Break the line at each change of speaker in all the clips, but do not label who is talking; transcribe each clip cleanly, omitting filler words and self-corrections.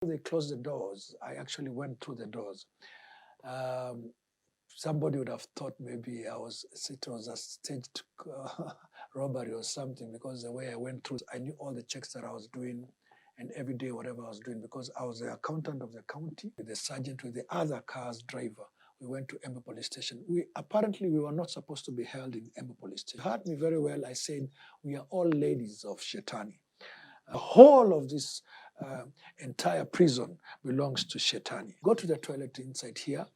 They closed the doors. I actually went through the doors. Somebody would have thought maybe it was a staged robbery or something, because the way I went through, I knew all the checks that I was doing and every day whatever I was doing, because I was the accountant of the county, with the sergeant, with the other car's driver. We went to Embu police station. Apparently we were not supposed to be held in Embu police station. You heard me very well. I said, we are all ladies of Shetani. The whole of this entire prison belongs to Shetani. Go to the toilet inside here.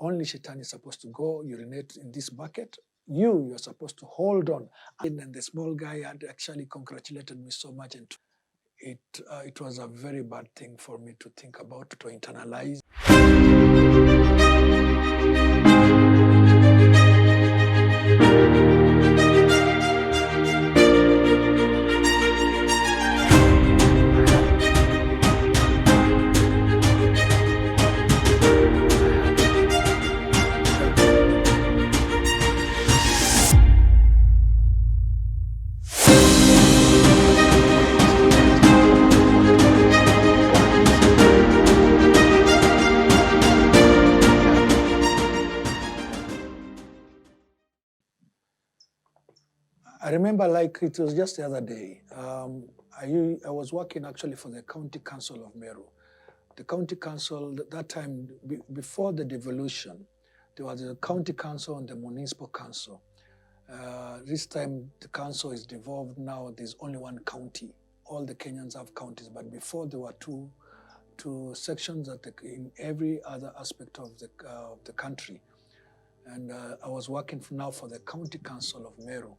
Only Shetani is supposed to go urinate in this bucket. You're supposed to hold on. And the small guy had actually congratulated me so much, and it was a very bad thing for me to think about, to internalize. I remember like it was just the other day. I was working actually for the County Council of Meru. The County Council, that time, before the devolution, there was a County Council and the Municipal Council. This time the council is devolved. Now there's only one county. All the Kenyans have counties, but before there were two sections in every other aspect of the country. And I was working now for the County Council of Meru.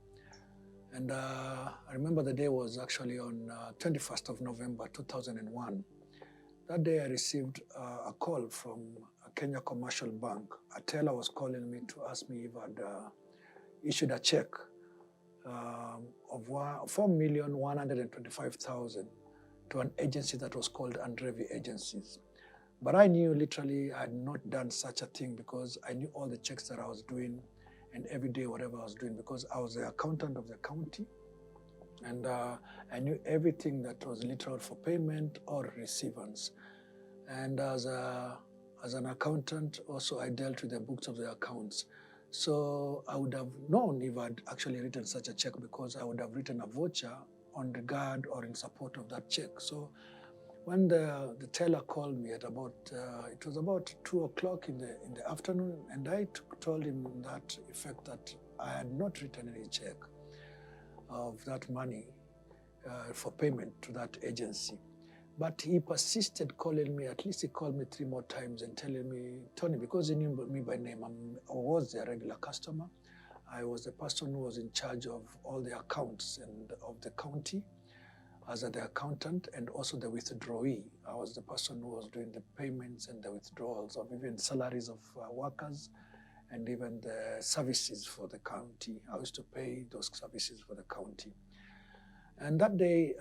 And I remember the day was actually on 21st of November, 2001. That day I received a call from a Kenya Commercial Bank. A teller was calling me to ask me if I'd issued a check of 4,125,000 to an agency that was called Andrevi Agencies. But I knew literally I had not done such a thing, because I knew all the checks that I was doing and every day whatever I was doing, because I was the accountant of the county, and I knew everything that was literal for payment or receivance. And as an accountant, also I dealt with the books of the accounts. So I would have known if I'd actually written such a check, because I would have written a voucher on regard or in support of that check. So when the teller called me at about, it was about 2 o'clock in the afternoon, and I told him that effect that I had not written any check of that money for payment to that agency. But he persisted calling me. At least he called me 3 more times and telling me, Tony, because he knew me by name, I was a regular customer. I was the person who was in charge of all the accounts and of the county as the accountant, and also the withdrawee. I was the person who was doing the payments and the withdrawals of even salaries of workers, and even the services for the county. I used to pay those services for the county. And that day,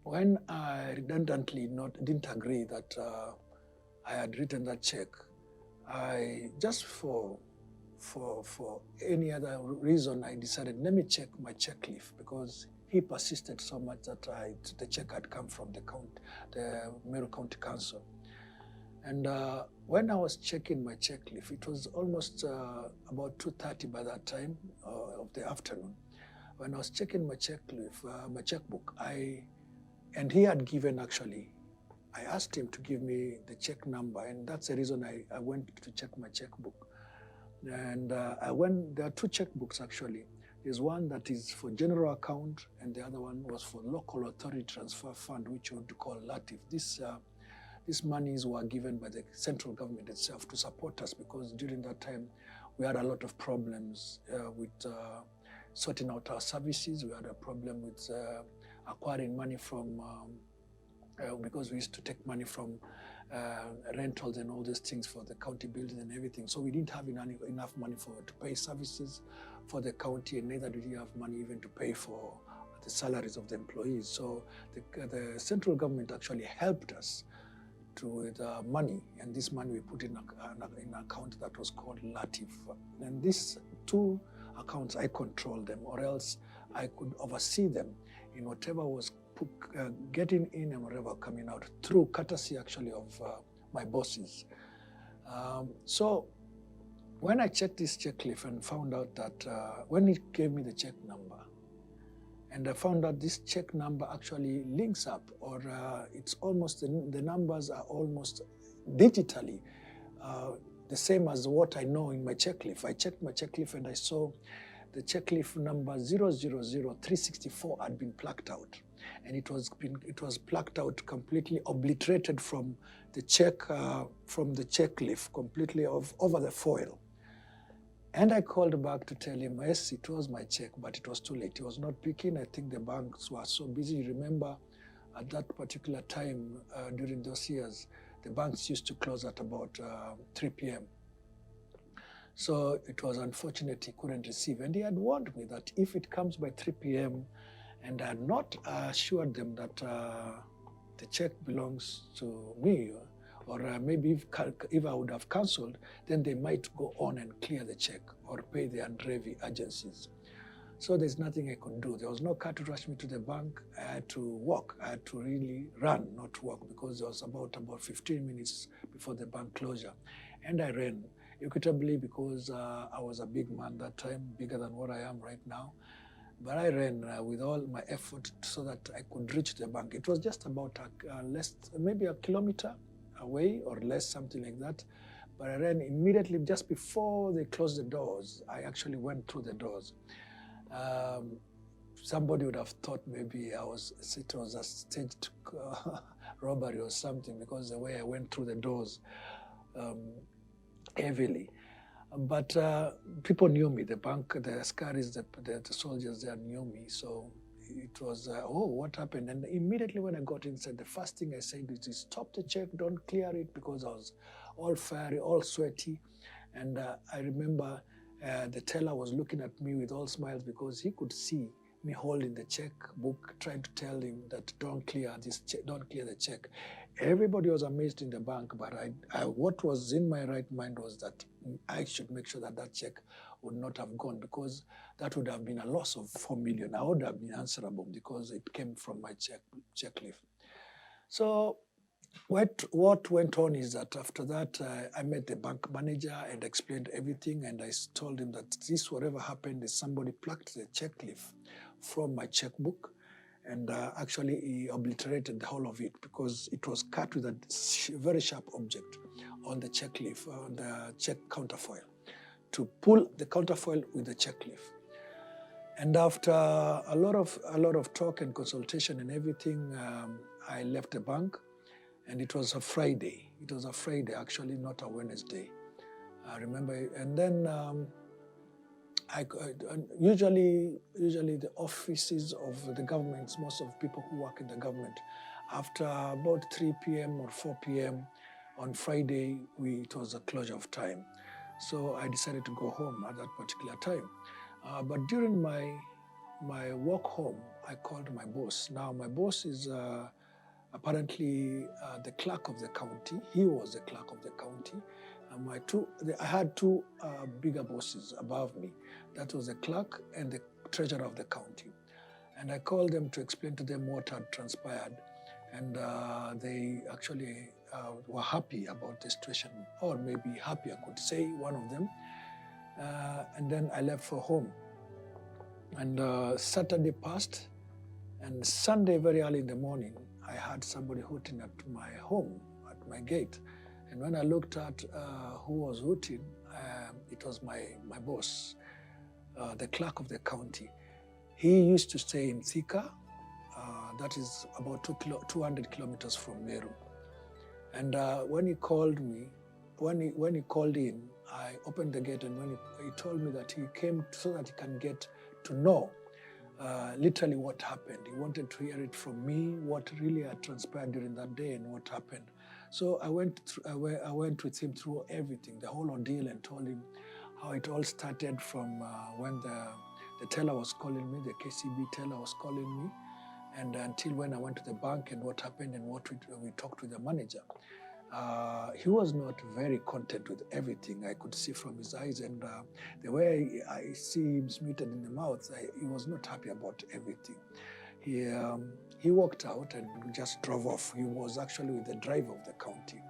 when I redundantly didn't agree that I had written that check, I just for any other reason, I decided, let me check my check leaf, because he persisted so much that the check had come from the Meru County Council. And when I was checking my check leaf, it was almost about 2:30 by that time of the afternoon. When I was checking my check leaf, my checkbook, and he had given actually, I asked him to give me the check number, and that's the reason I went to check my checkbook. And there are 2 checkbooks actually. There's one that is for general account, and the other one was for local authority transfer fund, which we would call LATIF. These monies were given by the central government itself to support us, because during that time we had a lot of problems with sorting out our services. We had a problem with acquiring money from, because we used to take money from rentals and all these things for the county building and everything. So we didn't have enough money to pay services for the county, and neither did we have money even to pay for the salaries of the employees. So the central government actually helped us with money, and this money we put in an account that was called LATIF. And these 2 accounts, I controlled them, or else I could oversee them in whatever was getting in and whatever coming out through courtesy actually of my bosses. So when I checked this check leaf and found out that when he gave me the check number, and I found out this check number actually links up, or it's almost, the numbers are almost digitally the same as what I know in my check leaf. I checked my check leaf and I saw the check leaf number 000364 had been plucked out. And it was plucked out, completely obliterated from the check leaf, completely over the foil. And I called back to tell him, yes, it was my check, but it was too late. He was not picking. I think the banks were so busy. Remember, at that particular time, during those years, the banks used to close at about 3 p.m. So it was unfortunate he couldn't receive. And he had warned me that if it comes by 3 p.m. and I had not assured them that the check belongs to me, or maybe if I would have cancelled, then they might go on and clear the check or pay the Unchain agencies. So there's nothing I could do. There was no car to rush me to the bank. I had to walk. I had to really run, not walk, because it was about 15 minutes before the bank closure. And I ran equitably because I was a big man that time, bigger than what I am right now. But I ran with all my effort so that I could reach the bank. It was just about maybe a kilometer away or less, something like that. But I ran immediately just before they closed the doors. I actually went through the doors. Somebody would have thought maybe it was a staged robbery or something, because the way I went through the doors heavily. But people knew me. The bank, the askaris, the soldiers there knew me. So it was, oh, what happened? And immediately when I got inside, the first thing I said is, stop the check, don't clear it, because I was all fiery, all sweaty. And I remember the teller was looking at me with all smiles, because he could see me holding the checkbook, trying to tell him that don't clear this check, don't clear the check. Everybody was amazed in the bank, but what was in my right mind was that I should make sure that that check would not have gone, because that would have been a loss of 4 million. I would have been answerable because it came from my check leaf. So what went on is that after that, I met the bank manager and explained everything, and I told him that this, whatever happened, is somebody plucked the check leaf from my checkbook, and actually he obliterated the whole of it, because it was cut with a very sharp object on the check leaf, on the check counterfoil, to pull the counterfoil with the check leaf. And after a lot of talk and consultation and everything, I left the bank. And it was a Friday. It was a Friday, actually, not a Wednesday. I remember. And then usually the offices of the government, most of people who work in the government, after about 3 p.m. or 4 p.m. on Friday, it was a closure of time. So I decided to go home at that particular time. But during my walk home, I called my boss. Now, my boss is apparently the clerk of the county. He was the clerk of the county. I had two bigger bosses above me. That was the clerk and the treasurer of the county. And I called them to explain to them what had transpired. And they actually were happy about the situation, or maybe happy, I could say, one of them. And then I left for home. And Saturday passed, and Sunday, very early in the morning, I had somebody hooting at my home, at my gate. And when I looked at who was hooting, it was my boss, the clerk of the county. He used to stay in Thika, that is about 200 kilometers from Meru. And when he called me, when he called in, I opened the gate, and when he told me that he came so that he can get to know literally what happened. He wanted to hear it from me, what really had transpired during that day and what happened. So I went with him through everything, the whole ordeal, and told him how it all started from when the teller was calling me, the KCB teller was calling me, and until when I went to the bank, and what happened, and what we talked with the manager. He was not very content with everything. I could see from his eyes, and the way I see him smitted in the mouth, he was not happy about everything. He walked out and just drove off. He was actually with the driver of the county.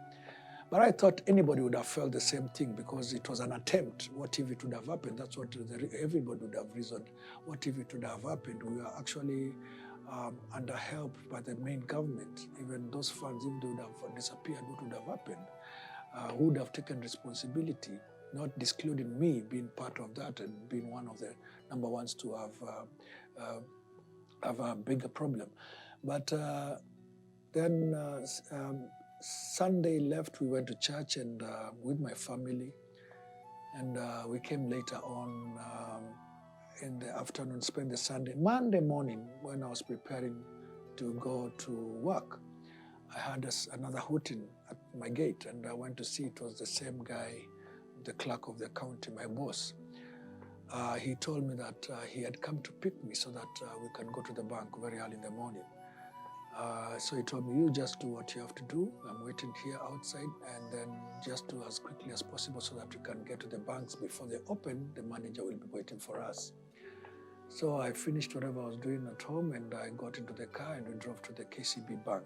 But I thought anybody would have felt the same thing because it was an attempt. What if it would have happened? That's what everybody would have reasoned. What if it would have happened? We are actually under help by the main government. Even those funds, if they would have disappeared, what would have happened? Who would have taken responsibility? Not excluding me being part of that and being one of the number ones to have a bigger problem. But then Sunday left, we went to church and with my family, and we came later on in the afternoon, spent the Sunday. Monday morning, when I was preparing to go to work, I had another hooting at my gate, and I went to see it was the same guy, the clerk of the county, my boss. He told me that he had come to pick me so that we can go to the bank very early in the morning. So he told me, you just do what you have to do. I'm waiting here outside, and then just do as quickly as possible so that we can get to the banks before they open. The manager will be waiting for us. So I finished whatever I was doing at home, and I got into the car and we drove to the KCB bank.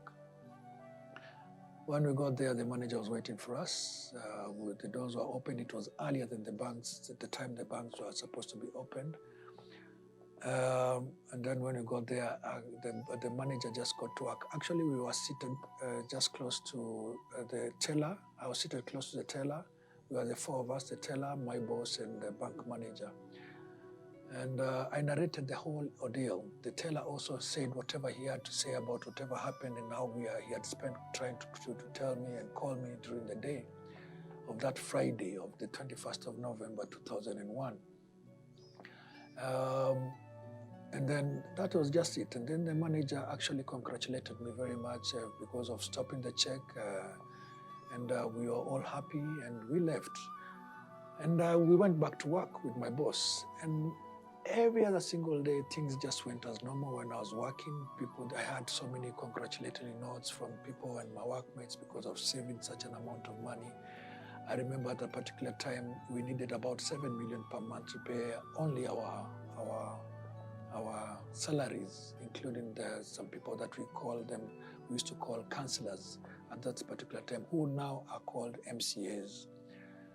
When we got there, the manager was waiting for us. The doors were open. It was earlier than the banks, at the time the banks were supposed to be opened. And then when we got there, the manager just got to work. Actually, we were seated just close to the teller. I was seated close to the teller. We were the four of us, the teller, my boss, and the bank manager. And I narrated the whole ordeal. The teller also said whatever he had to say about whatever happened and how he had spent trying to tell me and call me during the day of that Friday of the 21st of November, 2001. And then that was just it. And then the manager actually congratulated me very much because of stopping the check. And we were all happy and we left. And we went back to work with my boss. And every other single day, things just went as normal when I was working. I had so many congratulatory notes from people and my workmates because of saving such an amount of money. I remember at a particular time, we needed about 7 million per month to pay only our salaries, including some people that we used to call councillors at that particular time, who now are called MCAs.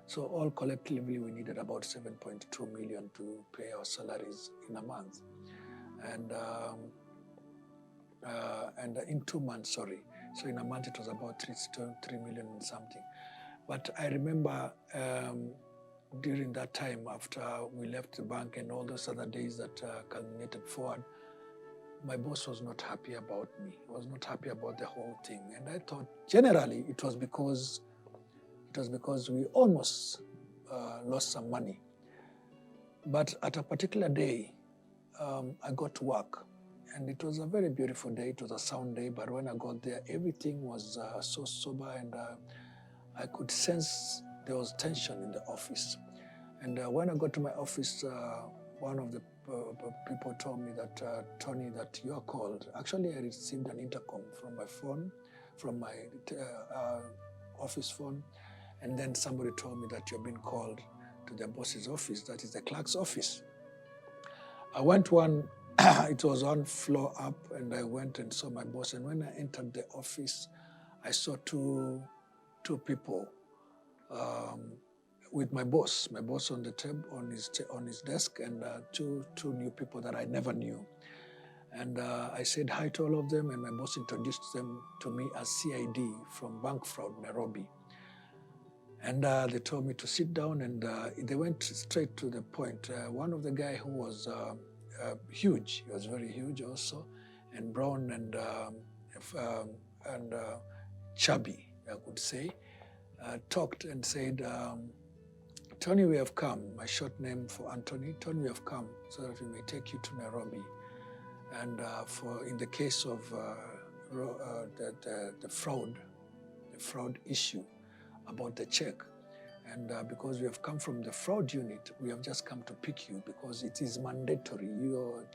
So all collectively, we needed about 7.2 million to pay our salaries in a month. And in 2 months, sorry. So in a month, it was about 3 million and something. But I remember during that time, after we left the bank and all those other days that culminated forward, my boss was not happy about me. He was not happy about the whole thing. And I thought generally it was because we almost lost some money. But at a particular day, I got to work. And it was a very beautiful day. It was a sound day. But when I got there, everything was so sober, and I could sense there was tension in the office. And when I got to my office, one of the people told me that, Tony, that you are called. Actually, I received an intercom from my phone, from my office phone. And then somebody told me that you've been called to the boss's office, that is the clerk's office. I went it was one floor up, and I went and saw my boss. And when I entered the office, I saw two people with my boss on the table, on his desk, and two new people that I never knew. And I said hi to all of them, and my boss introduced them to me as CID from Bank Fraud, Nairobi. And they told me to sit down, and they went straight to the point. One of the guy who was huge, he was very huge also, and brown and chubby, I could say, talked and said, Tony, we have come, my short name for Anthony, Tony, we have come so that we may take you to Nairobi. And in the case of the fraud issue about the check. And because we have come from the fraud unit, we have just come to pick you because it is mandatory you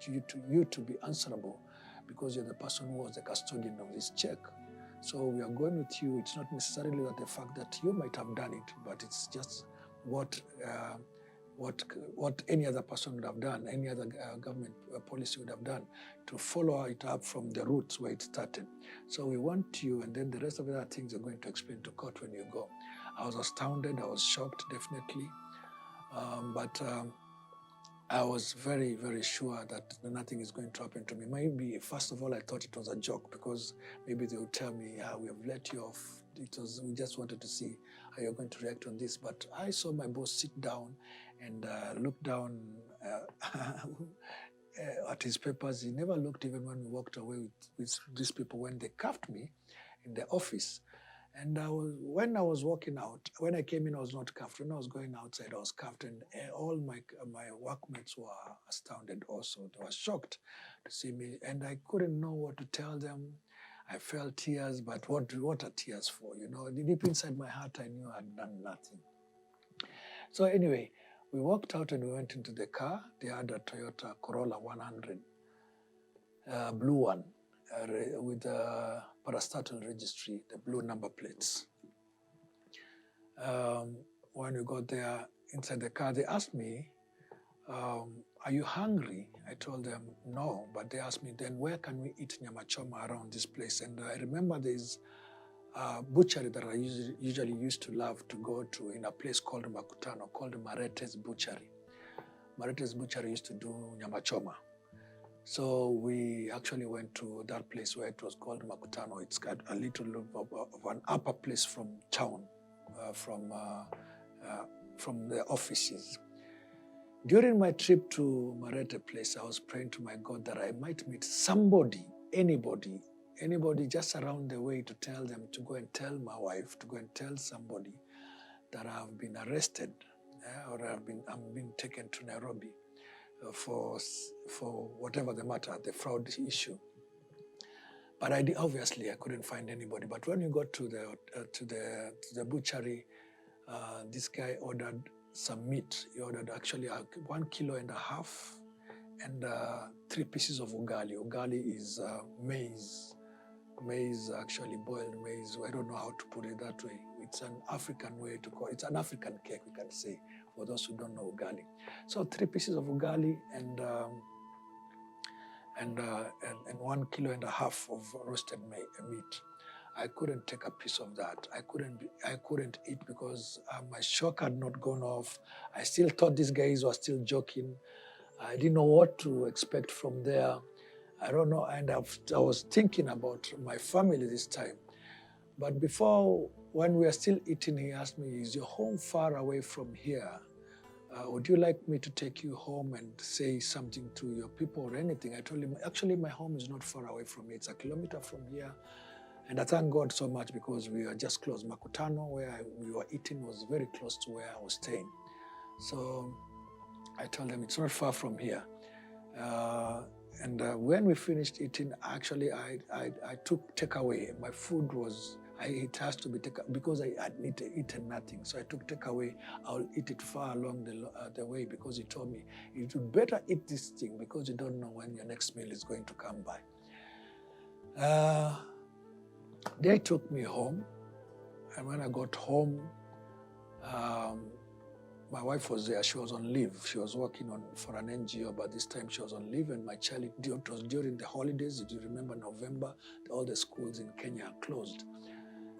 to be answerable because you're the person who was the custodian of this check. So we are going with you. It's not necessarily that the fact that you might have done it, but it's just what what any other person would have done, any other government policy would have done to follow it up from the roots where it started. So we want you, and then the rest of the other things are going to explain to court when you go. I was astounded, I was shocked, definitely. But I was very, very sure that nothing is going to happen to me. Maybe, first of all, I thought it was a joke because maybe they would tell me, we have let you off. We just wanted to see how you're going to react on this. But I saw my boss sit down and look down at his papers. He never looked even when we walked away with these people when they cuffed me in the office. And when I was walking out, when I came in, I was not cuffed. When I was going outside, I was cuffed, and all my workmates were astounded also. They were shocked to see me, and I couldn't know what to tell them. I felt tears, but what are tears for? Deep inside my heart, I knew I'd done nothing. So anyway, we walked out and we went into the car. They had a Toyota Corolla 100, blue one, with a parastatal registry, the blue number plates. When we got there inside the car, they asked me, are you hungry? I told them no, but they asked me then, where can we eat nyama choma around this place? And I remember there's a butchery that I usually used to love to go to in a place called Makutano, called Marete's Butchery. Marete's Butchery used to do nyama choma. So we actually went to that place where it was called Makutano. It's got a little of an upper place from town, from the offices. During my trip to Marete place, I was praying to my God that I might meet somebody, anybody just around the way, to tell them, to go and tell my wife, to go and tell somebody that I've been arrested or I'm being taken to Nairobi for whatever the matter, the fraud issue. But obviously I couldn't find anybody. But when we got to the butchery, this guy ordered some meat. He ordered actually 1.5 kilos and 3 pieces of ugali. Ugali is maize, actually boiled maize. I don't know how to put it that way. It's an African way to call it. It's an African cake, we can say, for those who don't know ugali. So 3 pieces of ugali and 1.5 kilos of roasted meat. I couldn't take a piece of that. I couldn't eat because my shock had not gone off. I still thought these guys were still joking. I didn't know what to expect from there. I don't know. And I was thinking about my family this time. But before, when we were still eating, he asked me, is your home far away from here? Would you like me to take you home and say something to your people or anything? I told him, actually, my home is not far away from me. It's 1 kilometer from here. And I thank God so much because we were just close. Makutano, where we were eating, was very close to where I was staying. So I told them, it's not far from here. And when we finished eating, actually, I took takeaway. My food was, it has to be takeaway because I had eaten nothing. So I took takeaway. I'll eat it far along the way because he told me, you should better eat this thing because you don't know when your next meal is going to come by. They took me home. And when I got home, my wife was there. She was on leave. She was working for an NGO, but this time she was on leave. And my child, it was during the holidays. If you remember November, all the schools in Kenya are closed.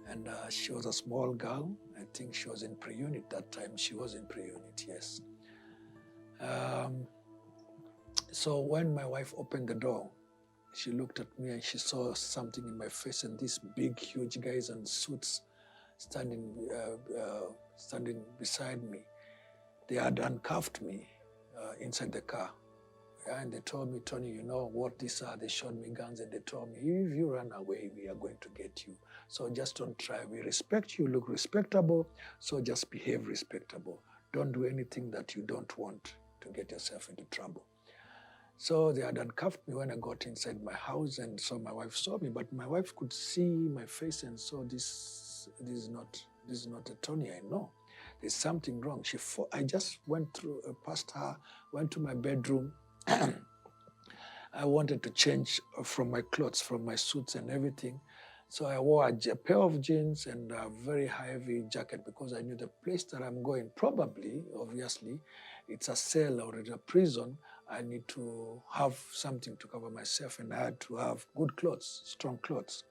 And she was a small girl. I think she was in pre-unit that time. She was in pre-unit, yes. So when my wife opened the door, she looked at me and she saw something in my face, and these big, huge guys in suits standing beside me. They had uncuffed me inside the car. Yeah, and they told me, Tony, you know what these are? They showed me guns and they told me, if you run away, we are going to get you. So just don't try. We respect you, look respectable, so just behave respectable. Don't do anything that you don't want to get yourself into trouble. So they had uncuffed me when I got inside my house, and so my wife saw me, but my wife could see my face and saw this is not a Tony I know. There's something wrong. I just went past her, went to my bedroom. I wanted to change from my clothes, from my suits and everything. So I wore a pair of jeans and a very heavy jacket because I knew the place that I'm going, probably, obviously, it's a cell or it's a prison, I need to have something to cover myself, and I had to have good clothes, strong clothes.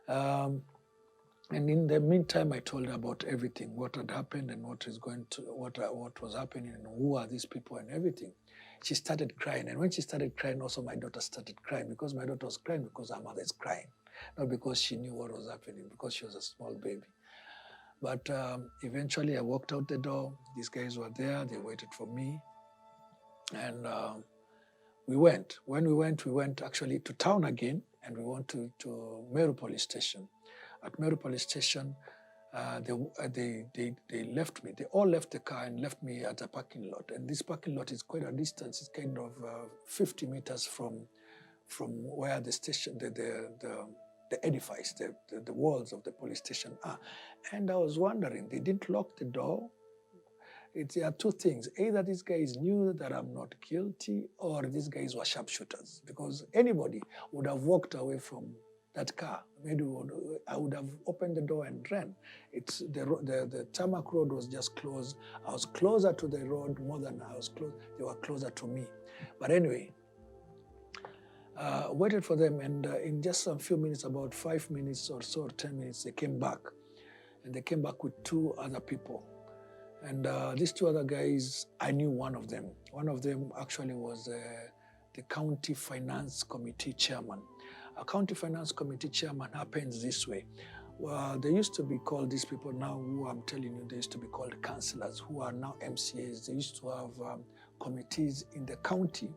And in the meantime, I told her about everything, what had happened and what was happening and who are these people and everything. She started crying. And when she started crying, also my daughter started crying, because my daughter was crying because her mother is crying, not because she knew what was happening, because she was a small baby. But eventually I walked out the door. These guys were there. They waited for me. And we went. When we went actually to town again, and we went to Meru police station. At Meru police station, they left me. They all left the car and left me at a parking lot. And this parking lot is quite a distance. It's kind of 50 meters from where the station, the edifice, the walls of the police station are. And I was wondering, they didn't lock the door. There are two things. Either these guys knew that I'm not guilty, or these guys were sharpshooters, because anybody would have walked away from that car. Maybe I would have opened the door and ran. It's the tarmac road was just closed. I was closer to the road more than I was close. They were closer to me. But anyway, waited for them, and in just a few minutes, about 5 minutes or so, 10 minutes, they came back. And they came back with two other people. And these two other guys, I knew one of them. One of them actually was the county finance committee chairman. A county finance committee chairman happens this way. Well, they used to be called, these people now who I'm telling you, they used to be called councillors, who are now MCAs. They used to have committees in the county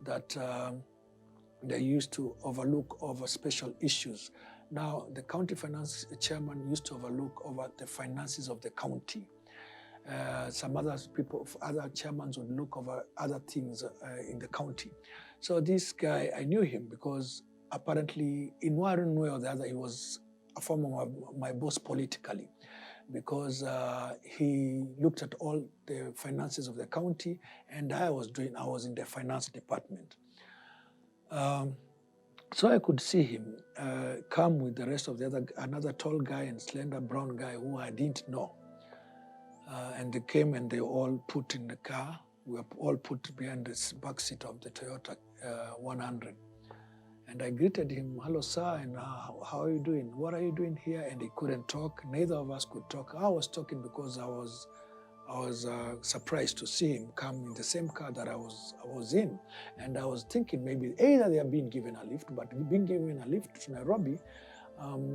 that they used to overlook over special issues. Now, the county finance chairman used to overlook over the finances of the county. Some other people, other chairmen would look over other things in the county. So this guy, I knew him because apparently in one way or the other, he was a form of my boss politically, because he looked at all the finances of the county, and I was in the finance department. So I could see him come with the rest of another tall guy and slender brown guy who I didn't know. And they came and they all put in the car. We were all put behind the back seat of the Toyota 100. And I greeted him, "Hello, sir, and how are you doing? What are you doing here?" And he couldn't talk. Neither of us could talk. I was talking because I was surprised to see him come in the same car that I was in. And I was thinking maybe either they are being given a lift, but being given a lift to Nairobi,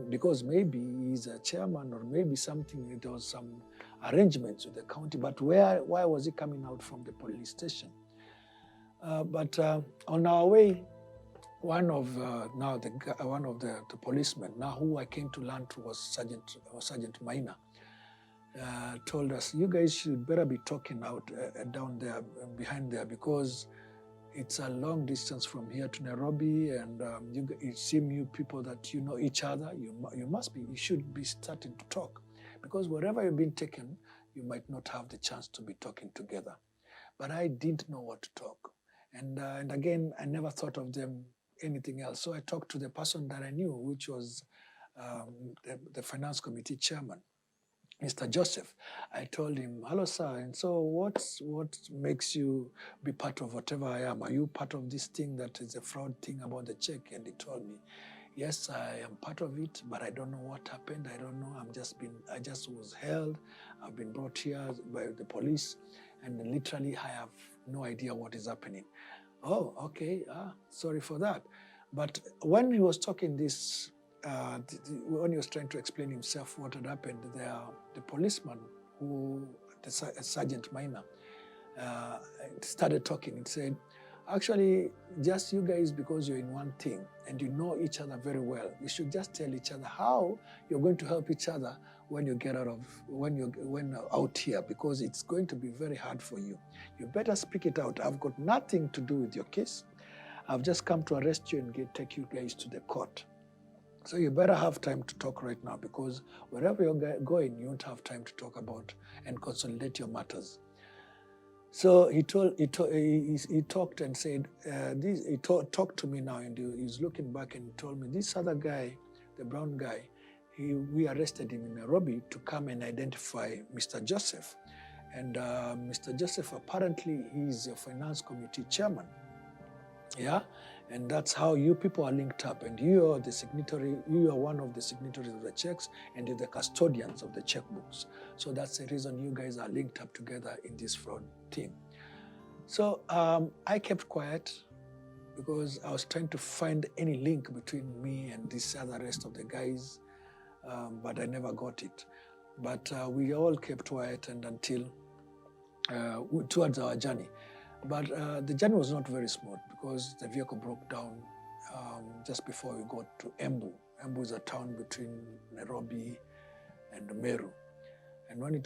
because maybe he's a chairman, or maybe there was some arrangements with the county. But why was he coming out from the police station? But on our way, one of the policemen, now who I came to learn to was Sergeant Maina, told us, "You guys should better be talking out down there, behind there, because it's a long distance from here to Nairobi, and it seems you people that you know each other. You should be starting to talk, because wherever you've been taken, you might not have the chance to be talking together." But I didn't know what to talk, and again, I never thought of them anything else. So I talked to the person that I knew, which was the finance committee chairman, Mr. Joseph. I told him, "Hello, sir, and so what makes you be part of whatever I am? Are you part of this thing that is a fraud thing about the check?" And he told me, "Yes, I am part of it, but I don't know what happened. I don't know. I just was held. I've been brought here by the police, and literally I have no idea what is happening." "Oh, okay. Sorry for that." But when he was talking this, when he was trying to explain himself what had happened, the policeman, Sergeant Maina, started talking. He said, "Actually, just you guys, because you're in one thing and you know each other very well, you should just tell each other how you're going to help each other when you're out here, because it's going to be very hard for you. You better speak it out. I've got nothing to do with your case. I've just come to arrest you and take you guys to the court. So you better have time to talk right now, because wherever you're going, you won't have time to talk about and consolidate your matters." So he talked and said, he talked to me now, and he's looking back, and he told me, "This other guy, the brown guy, we arrested him in Nairobi to come and identify Mr. Joseph. And Mr. Joseph, apparently, he's a finance committee chairman. Yeah, and that's how you people are linked up, and you are the signatory. You are one of the signatories of the checks, and you're the custodians of the checkbooks. So that's the reason you guys are linked up together in this fraud team. So I kept quiet because I was trying to find any link between me and this other rest of the guys, but I never got it. But we all kept quiet and until towards our journey. But the journey was not very smooth because the vehicle broke down just before we got to Embu. Embu is a town between Nairobi and Meru. And when it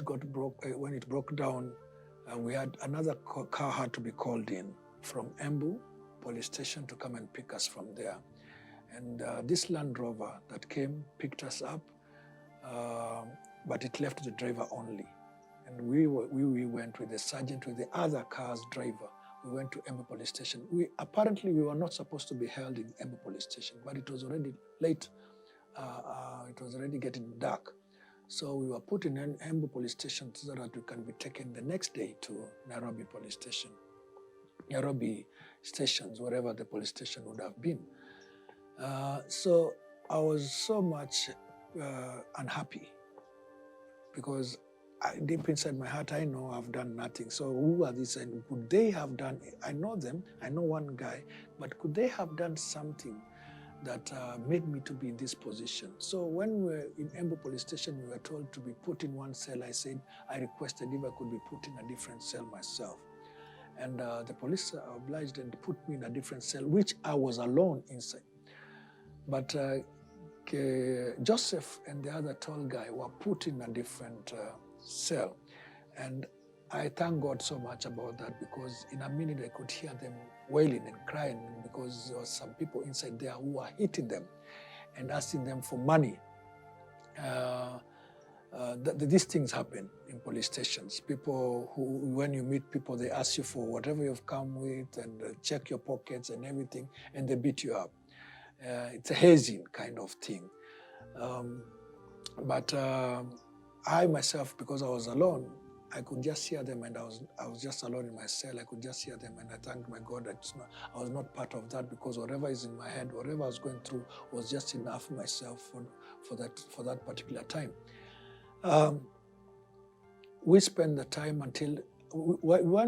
broke down, we had another car had to be called in from Embu police station to come and pick us from there. And this Land Rover that came picked us up, but it left the driver only. And we went with the sergeant, with the other car's driver. We went to Embu police station. Apparently we were not supposed to be held in Embu police station, but it was already late. It was already getting dark. So we were put in Embu police station so that we can be taken the next day to Nairobi police station. Nairobi stations, wherever the police station would have been. So I was so much unhappy because deep inside my heart, I know I've done nothing. So who are these and could they have done? I know them, I know one guy, but could they have done something that made me to be in this position? So when we were in Embu police station, we were told to be put in one cell. I said, I requested if I could be put in a different cell myself. And the police obliged and put me in a different cell, which I was alone inside. But Joseph and the other tall guy were put in a different cell. And I thank God so much about that because in a minute I could hear them wailing and crying because there were some people inside there who were hitting them and asking them for money. These things happen in police stations. People who, when you meet people, they ask you for whatever you've come with and check your pockets and everything, and they beat you up. It's a hazing kind of thing. But I myself, because I was alone, I could just hear them, and I was just alone in my cell. I could just hear them, and I thank my God that I was not part of that, because whatever is in my head, whatever I was going through, was just enough myself for that particular time. We spent the time until while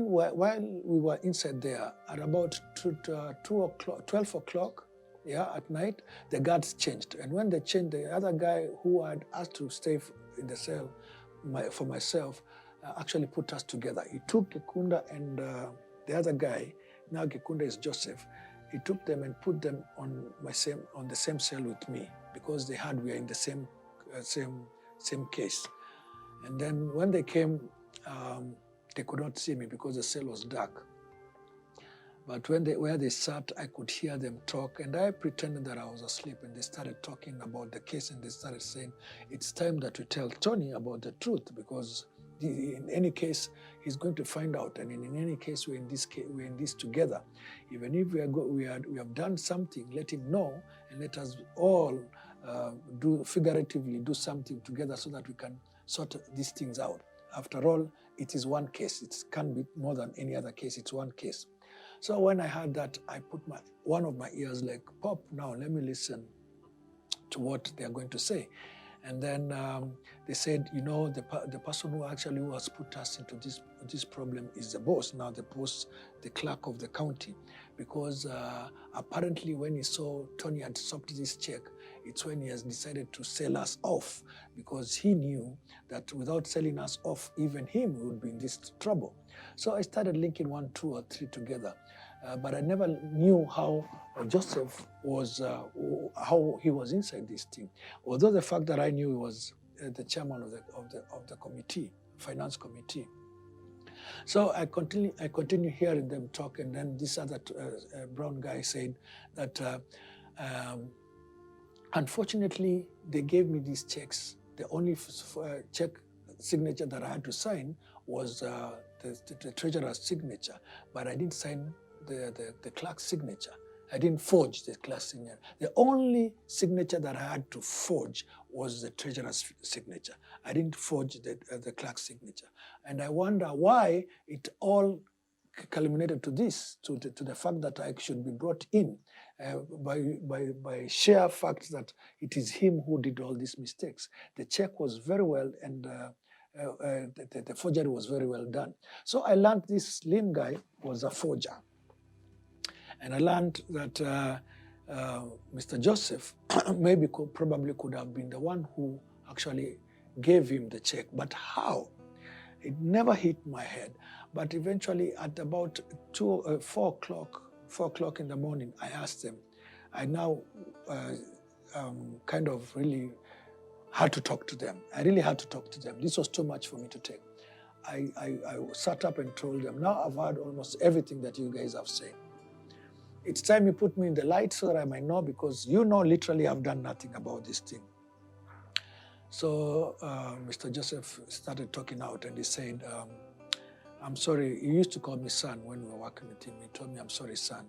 we were inside there at about 12 o'clock. Yeah, at night, the guards changed. And when they changed, the other guy who had asked to stay in the cell for myself actually put us together. He took Gikunda and the other guy, now Gikunda is Joseph, he took them and put them on the same cell with me because we were in the same case. And then when they came, they could not see me because the cell was dark. But where they sat, I could hear them talk, and I pretended that I was asleep, and they started talking about the case, and they started saying, it's time that we tell Tony about the truth, because in any case, he's going to find out, and in any case, we're in this together. Even if we have done something, let him know, and let us all figuratively do something together so that we can sort these things out. After all, it is one case. It can't be more than any other case. It's one case. So when I heard that, I put one of my ears like, Pop, now let me listen to what they're going to say. And then they said, the person who has put us into this problem is the boss, now the boss, the clerk of the county. Because apparently when he saw Tony had stopped this check, it's when he has decided to sell us off, because he knew that without selling us off, even him would be in this trouble. So I started linking 1, 2, or 3 together. But I never knew how Joseph was, how he was inside this thing. Although the fact that I knew he was the chairman of the committee, finance committee. So I continue hearing them talk, and then this other brown guy said that unfortunately they gave me these checks. The only check signature that I had to sign was the treasurer's signature, but I didn't sign the clerk's signature. I didn't forge the clerk's signature. The only signature that I had to forge was the treasurer's signature. I didn't forge the clerk's signature. And I wonder why it all culminated to this, to the fact that I should be brought in by sheer fact that it is him who did all these mistakes. The check was very well, and the forgery was very well done. So I learned this slim guy was a forger. And I learned that Mr. Joseph probably could have been the one who actually gave him the check. But how? It never hit my head. But eventually at about 4 o'clock in the morning, I asked them. I now kind of really had to talk to them. I really had to talk to them. This was too much for me to take. I sat up and told them, now I've heard almost everything that you guys have said. It's time you put me in the light so that I might know, because literally I've done nothing about this thing. So Mr. Joseph started talking out, and he said, I'm sorry, he used to call me son when we were working with him. He told me, I'm sorry, son,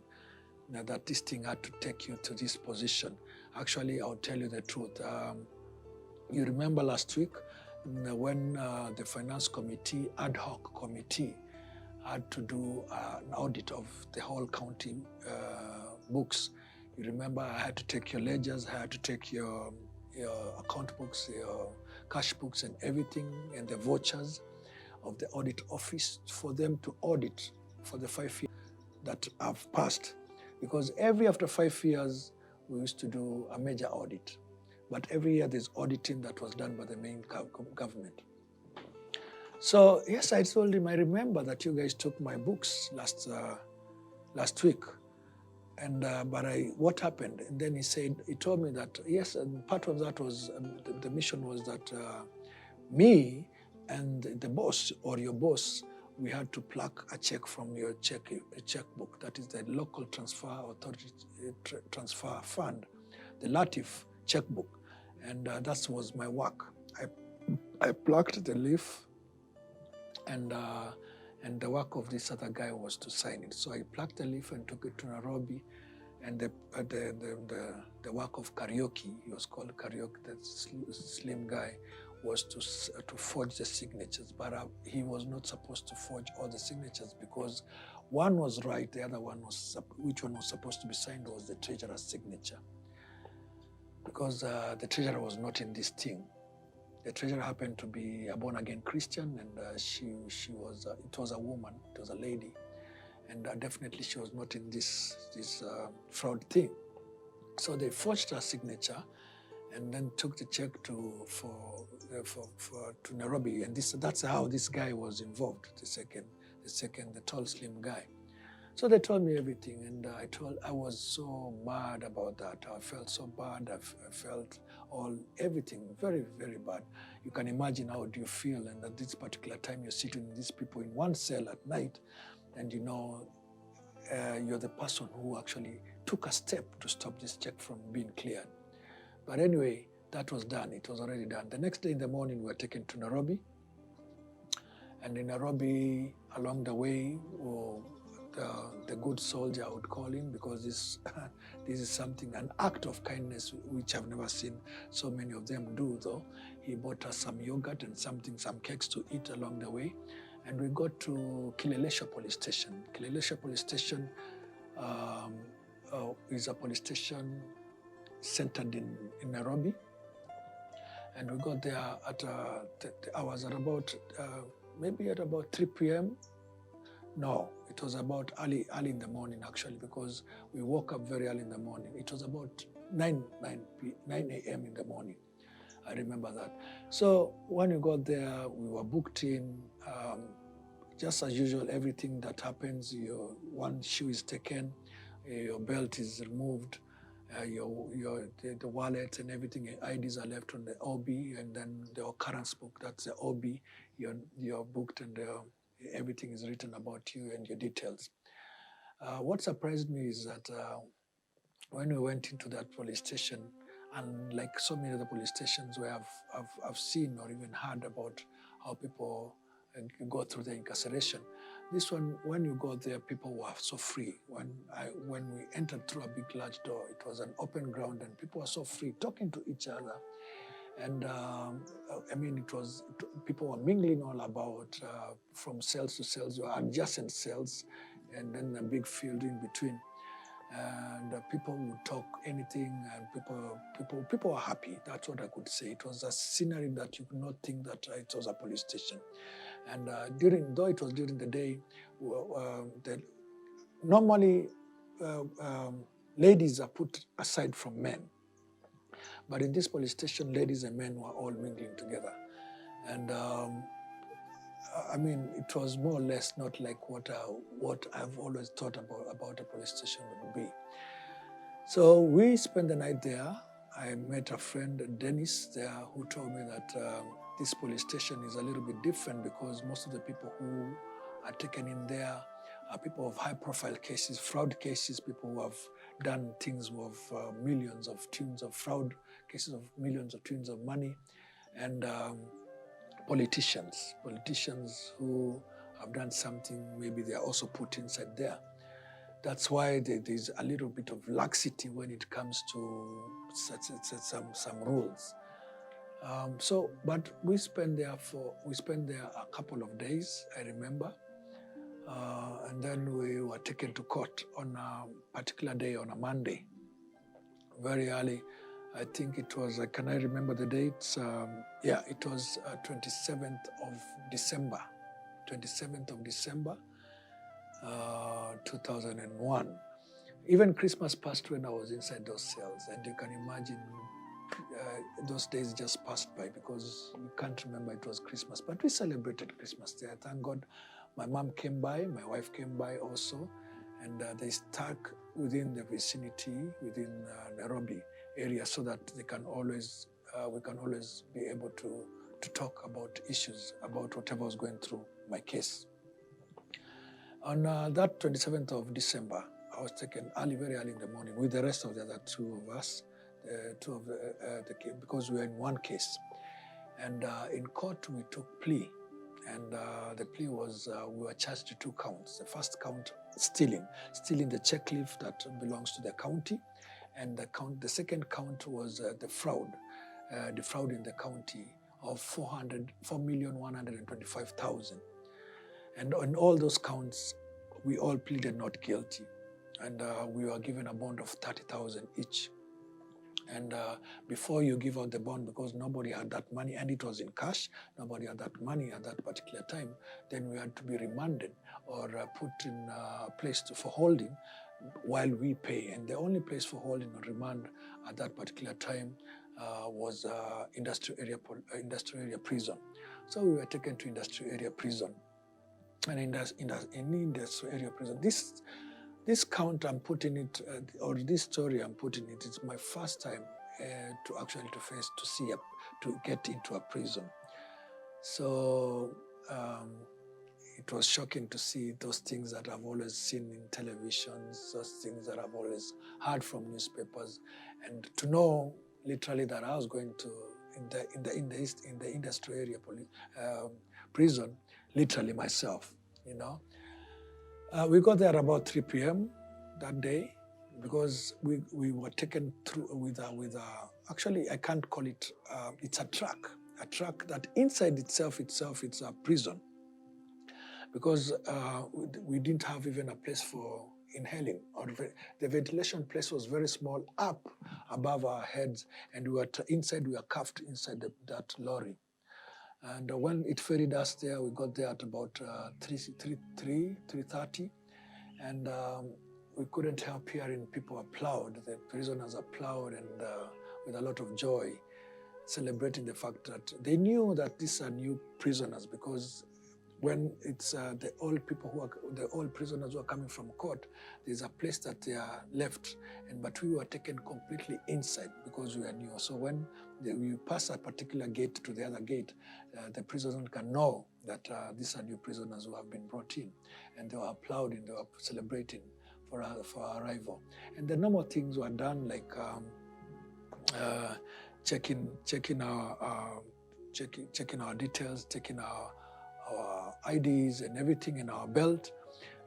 that this thing had to take you to this position. Actually, I'll tell you the truth. You remember last week when the finance committee, ad hoc committee, had to do an audit of the whole county books. You remember I had to take your ledgers, I had to take your account books, your cash books and everything, and the vouchers of the audit office for them to audit for the 5 years that have passed. Because after 5 years, we used to do a major audit. But every year there's auditing that was done by the main government. So yes, I told him, I remember that you guys took my books last week. And what happened? And then he told me that yes, and part of that was the mission was that me and the boss or your boss, we had to pluck a check from your checkbook. That is the local transfer authority transfer fund, the LATIF checkbook, and that was my work. I plucked the leaf. And the work of this other guy was to sign it. So I plucked the leaf and took it to Nairobi. And the work of Karaoke, he was called Karaoke, that slim guy, was to forge the signatures. But he was not supposed to forge all the signatures, because one was right, the other one which one was supposed to be signed was the treasurer's signature. Because the treasurer was not in this thing. The treasurer happened to be a born-again Christian, and it was a woman, it was a lady, and definitely she was not in this fraud thing. So they forged her signature, and then took the check to Nairobi, and that's how this guy was involved. The tall, slim guy. So they told me everything, and I was so mad about that. I felt so bad. I felt everything very, very bad. You can imagine how do you feel, and at this particular time you're sitting with these people in one cell at night, and you're the person who actually took a step to stop this check from being cleared. But anyway, that was done. It was already done. The next day in the morning, we were taken to Nairobi, and in Nairobi, along the way, the good soldier, I would call him, because this is something, an act of kindness which I've never seen so many of them do, though. He bought us some yogurt and some cakes to eat along the way. And we got to Kileleshwa police station. Kileleshwa police station is a police station centered in Nairobi. And we got there I was at about, maybe at about 3 p.m. No, it was about early in the morning, actually, because we woke up very early in the morning. It was about 9 a.m. in the morning. I remember that. So when we got there, we were booked in. Just as usual, everything that happens, your one shoe is taken, your belt is removed, the wallet and everything, your IDs are left on the OB, and then the occurrence book, that's the OB, you're booked, and everything is written about you and your details. What surprised me is that when we went into that police station, and like so many other police stations where I've seen or even heard about how people go through the incarceration, This one, when you go there, people were so free. When we entered through a big, large door, it was an open ground, and people were so free, talking to each other. And people were mingling all about, from cells to cells, or adjacent cells, and then a big field in between. And people would talk anything, and people were happy. That's what I could say. It was a scenery that you could not think that it was a police station. And though it was during the day, normally ladies are put aside from men. But in this police station, ladies and men were all mingling together. And it was more or less not like what I've always thought about a police station would be. So we spent the night there. I met a friend, Dennis, there, who told me that this police station is a little bit different because most of the people who are taken in there are people of high-profile cases, fraud cases, people who have done things with millions of tunes of fraud, cases of millions of tunes of money, and politicians who have done something, maybe they are also put inside there. That's why there's a little bit of laxity when it comes to some rules. But we spent there a couple of days, I remember. And then we were taken to court on a particular day, on a Monday, very early. I think it was, can I remember the dates? It was 27th of December, 2001. Even Christmas passed when I was inside those cells, and you can imagine those days just passed by because you can't remember it was Christmas. But we celebrated Christmas there. Thank God my mom came by, my wife came by also, and they stuck within the vicinity, within Nairobi area, so that we can always be able to talk about issues, about whatever was going through my case. On that 27th of December, I was taken very early in the morning with the rest of the other two of us, because we were in one case. And in court, we took plea. And the plea was, we were charged to 2 counts. The first count, stealing the check leaf that belongs to the county. And the second count was the fraud in the county of 4,125,000. And on all those counts, we all pleaded not guilty. And we were given a bond of 30,000 each. And before you give out the bond, because nobody had that money, and it was in cash, nobody had that money at that particular time, then we had to be remanded or put in a place for holding while we pay. And the only place for holding or remand at that particular time was industrial area prison. So we were taken to industrial area prison. And in industrial area prison, this count I'm putting it, or this story I'm putting it, it's my first time to get into a prison. So it was shocking to see those things that I've always seen in televisions, those things that I've always heard from newspapers, and to know literally that I was going to in the industrial area prison, literally myself, you know. We got there about 3 p.m. that day because we were taken through with actually I can't call it, it's a truck that inside itself it's a prison, because we didn't have even a place for inhaling, or the ventilation place was very small up above our heads, and we were cuffed inside that lorry. And when it ferried us there, we got there at about 3:30, and we couldn't help hearing people applaud. The prisoners applaud, and with a lot of joy, celebrating the fact that they knew that these are new prisoners, because when it's the old prisoners who are coming from court, there's a place that they are left, but we were taken completely inside because we are new. So when we pass a particular gate to the other gate, the prisoners can know that these are new prisoners who have been brought in, and they were applauding, they were celebrating for our arrival. And the normal things were done, like checking our details, checking our IDs and everything in our belt.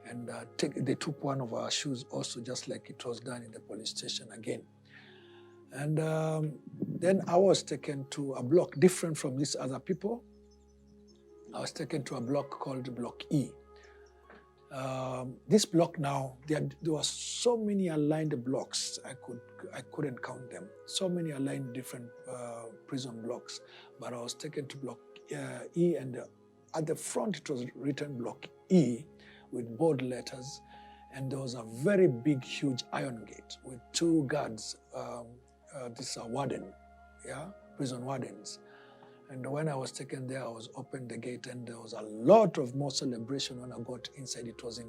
And they took one of our shoes also, just like it was done in the police station again. And then I was taken to a block different from these other people. I was taken to a block called Block E. This block now, there were so many aligned blocks, I couldn't count them. So many aligned different prison blocks. But I was taken to Block E, and at the front it was written Block E with bold letters. And there was a very big, huge iron gate with two guards, these are warden, prison wardens. And when I was taken there, I was opened the gate, and there was a lot of more celebration when I got inside. It was a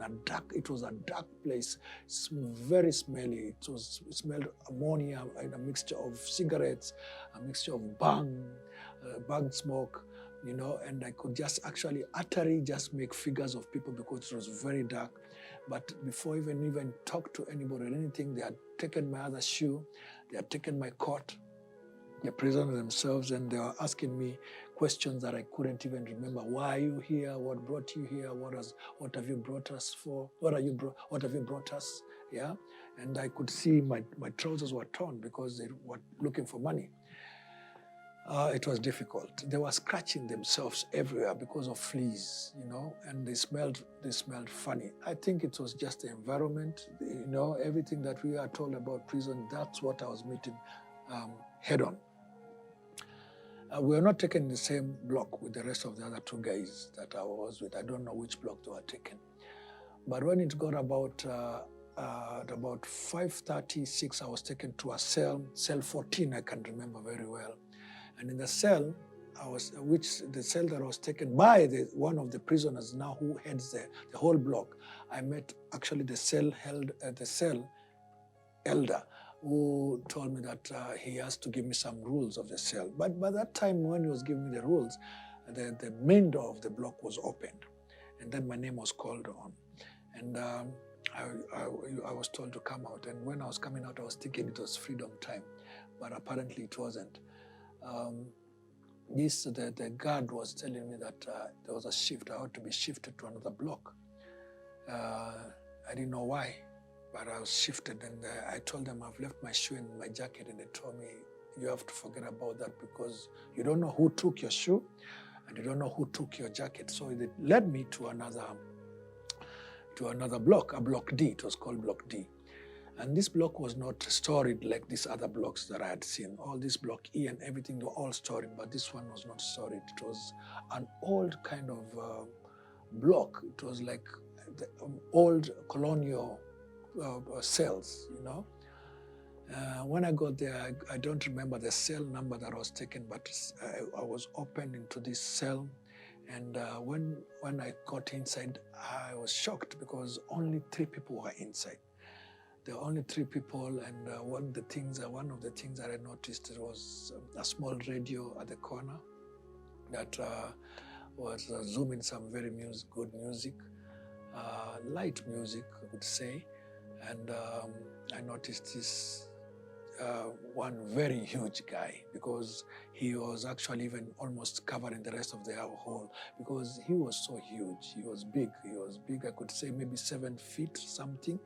dark place, very smelly. It smelled ammonia and a mixture of cigarettes, a mixture of bang smoke, and I could just actually utterly just make figures of people because it was very dark. But before even talk to anybody or anything, they had taken my other shoe, they had taken my coat, the prisoners themselves, and they were asking me questions that I couldn't even remember. Why are you here? What brought you here? What have you brought us for? What have you brought us? Yeah, and I could see my trousers were torn because they were looking for money. It was difficult. They were scratching themselves everywhere because of fleas, and they smelled funny. I think it was just the environment, everything that we are told about prison. That's what I was meeting head on. We were not taken in the same block with the rest of the other two guys that I was with. I don't know which block they were taken. But when it got about 5:36, I was taken to a cell 14, I can remember very well. And in the cell, the cell that I was taken by one of the prisoners now who heads the whole block, I met actually the cell elder, who told me that he has to give me some rules of the cell. But by that time, when he was giving me the rules, the main door of the block was opened. And then my name was called on. And I was told to come out. And when I was coming out, I was thinking it was freedom time. But apparently it wasn't. The guard was telling me that there was a shift. I had to be shifted to another block. I didn't know why. But I was shifted, and I told them I've left my shoe and my jacket, and they told me you have to forget about that because you don't know who took your shoe and you don't know who took your jacket. So they led me to another block, a Block D. It was called Block D. And this block was not storied like these other blocks that I had seen. All this Block E and everything were all storied, but this one was not storied. It was an old kind of block. It was like the old colonial cells, When I got there, I don't remember the cell number that was taken, but I was opened into this cell. And when I got inside, I was shocked because only 3 people were inside. There were only 3 people, and one of the things that I noticed was a small radio at the corner that was zooming some very good music, light music, I would say. And I noticed this one very huge guy, because he was actually even almost covering the rest of the hall because he was so huge. He was big. I could say maybe 7 feet something,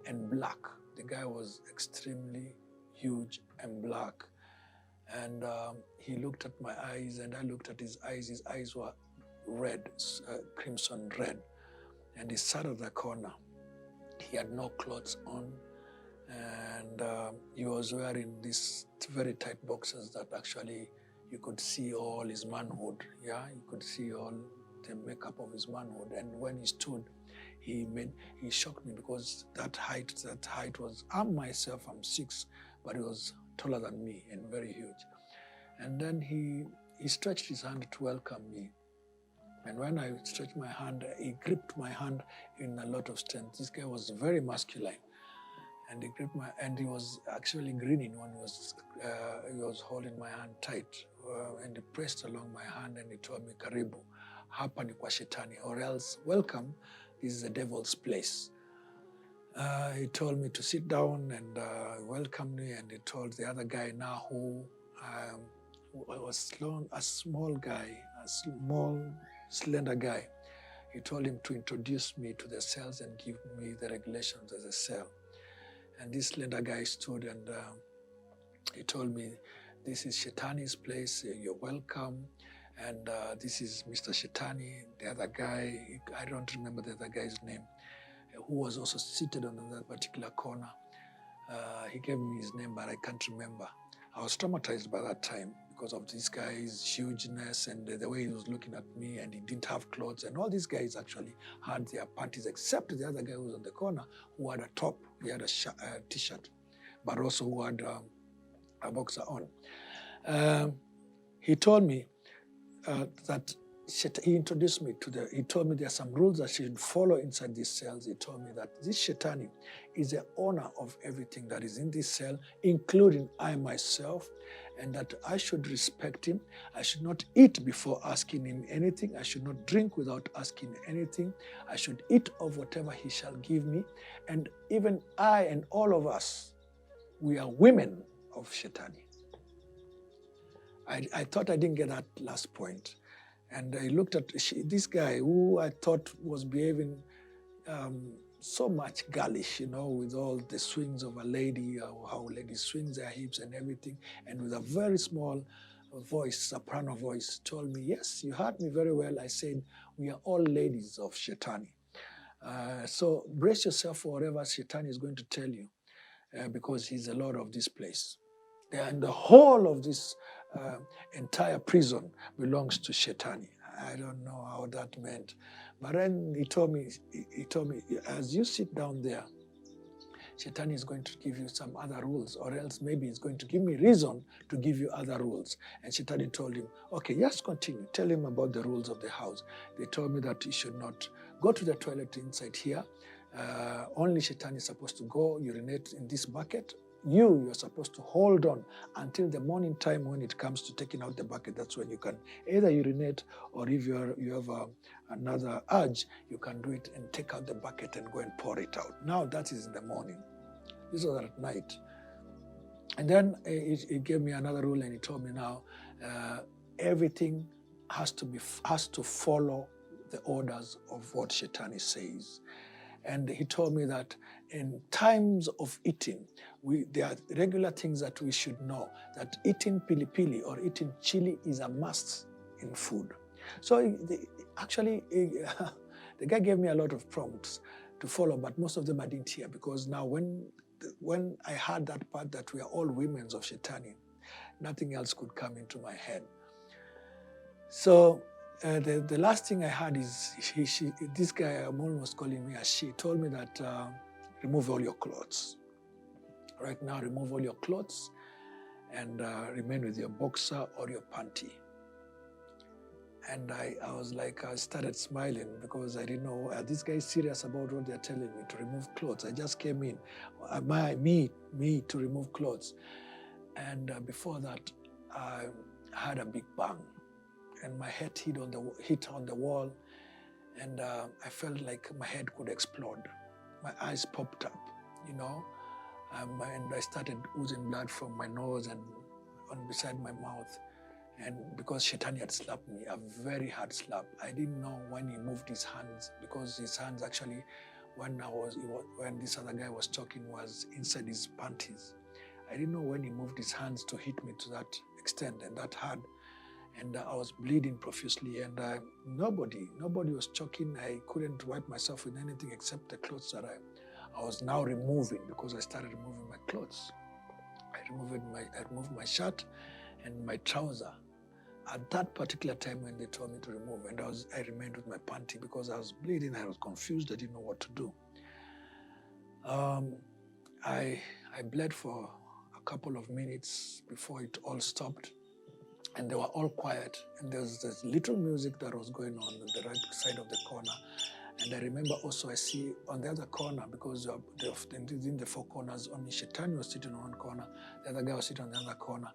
and black. The guy was extremely huge and black. And he looked at my eyes, and I looked at his eyes. His eyes were red, crimson red. And he sat at the corner. He had no clothes on, and he was wearing these very tight boxers that actually you could see all his manhood. Yeah, you could see all the makeup of his manhood. And when he stood, he shocked me because that height was, I'm 6, but he was taller than me and very huge. And then he stretched his hand to welcome me. And when I stretched my hand, he gripped my hand in a lot of strength. This guy was very masculine. And he gripped and he was actually grinning when he was holding my hand tight. And he pressed along my hand and he told me, "Karibu, hapa ni kwa shetani," or else, "Welcome, this is the devil's place." He told me to sit down and welcomed me, and he told the other guy now who was a small guy, a small, slender guy. he told him to introduce me to the cells and give me the regulations as a cell. And this slender guy stood and he told me, this is Shetani's place, you're welcome. And this is Mr. Shetani, the other guy, I don't remember the other guy's name, who was also seated on that particular corner. He gave me his name, but I can't remember. I was traumatized by that time because of this guy's hugeness and the way he was looking at me, and he didn't have clothes. And all these guys actually had their panties, except the other guy who was on the corner, who had a top, he had a t-shirt, but also who had a boxer on. He told me that he introduced me to he told me there are some rules that I should follow inside these cells. He told me that this Shetani is the owner of everything that is in this cell, including I myself, and that I should respect him. I should not eat before asking him anything. I should not drink without asking anything. I should eat of whatever he shall give me. And even I and all of us, we are women of Shetani. I thought I didn't get that last point. And I looked at this guy who I thought was behaving so much girlish, with all the swings of a lady, how ladies swing their hips and everything, and with a very small voice, soprano voice, told me, yes, you heard me very well. I said, we are all ladies of Shetani. So brace yourself for whatever Shetani is going to tell you, because he's the Lord of this place. And the whole of this entire prison belongs to Shetani. I don't know how that meant. But then he told me, as you sit down there, Shetani is going to give you some other rules, or else maybe he's going to give me reason to give you other rules. And Shetani told him, okay, just continue. Tell him about the rules of the house. They told me that he should not go to the toilet inside here. Only Shetani is supposed to go urinate in this bucket. You're supposed to hold on until the morning time when it comes to taking out the bucket. That's when you can either urinate, or if you have another urge, you can do it and take out the bucket and go and pour it out. Now that is in the morning. This was at night. And then he gave me another rule, and he told me now everything has to follow the orders of what Shetani says. And he told me that in times of eating, there are regular things that we should know, that eating pili-pili or eating chili is a must in food. So actually, the guy gave me a lot of prompts to follow, but most of them I didn't hear, because now when I heard that part that we are all women of Shetani, nothing else could come into my head. So the last thing I heard is this guy, I'm almost calling me a she, told me that remove all your clothes. Right now, remove all your clothes and remain with your boxer or your panty. And I was like, I started smiling because I didn't know, are these guys serious about what they're telling me, to remove clothes? I just came in, me to remove clothes. And before that, I had a big bang, and my head hit on the wall, and I felt like my head could explode. My eyes popped up, and I started oozing blood from my nose and on beside my mouth. And because Shetani had slapped me, a very hard slap. I didn't know when he moved his hands, because his hands actually, when this other guy was talking, was inside his panties. I didn't know when he moved his hands to hit me to that extent and that hard. And I was bleeding profusely, and nobody was choking. I couldn't wipe myself with anything except the clothes that I was now removing, because I started removing my clothes. I removed my shirt and my trouser. At that particular time when they told me to remove, and I remained with my panty because I was bleeding. I was confused. I didn't know what to do. I bled for a couple of minutes before it all stopped. And they were all quiet. And there was this little music that was going on the right side of the corner. And I remember also I see on the other corner, because within the four corners, only Shetani was sitting on one corner, the other guy was sitting on the other corner.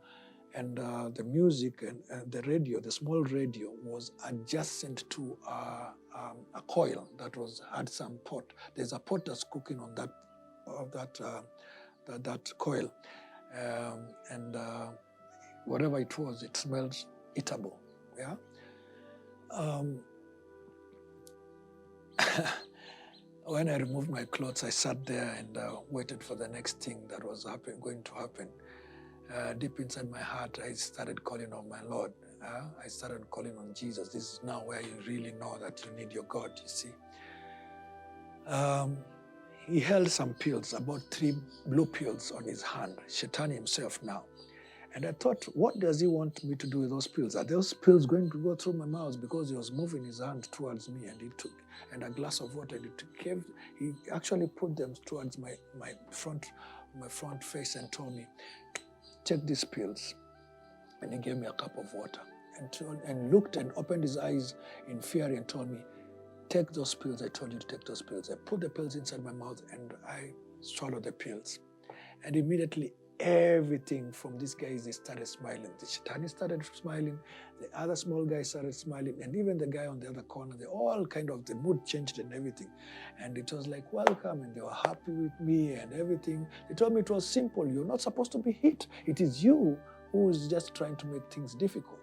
And the music and the radio, the small radio, was adjacent to a coil that had some pot. There's a pot that's cooking on that coil. Whatever it was, it smelled eatable. Yeah. When I removed my clothes, I sat there and waited for the next thing that was going to happen. Deep inside my heart, I started calling on my Lord. I started calling on Jesus. This is now where you really know that you need your God, you see. He held some pills, about 3 blue pills on his hand, Shaitan himself now. And I thought, what does he want me to do with those pills? Are those pills going to go through my mouth? Because he was moving his hand towards me, and he took a glass of water. And he actually put them towards my front face and told me, take these pills. And he gave me a cup of water and looked and opened his eyes in fear and told me, take those pills. I told you to take those pills. I put the pills inside my mouth and I swallowed the pills. And immediately everything from these guys, they started smiling. The Shaitani started smiling, the other small guy started smiling, and even the guy on the other corner, they all the mood changed and everything. And it was like, welcome, and they were happy with me and everything. They told me it was simple. You're not supposed to be hit. It is you who is just trying to make things difficult.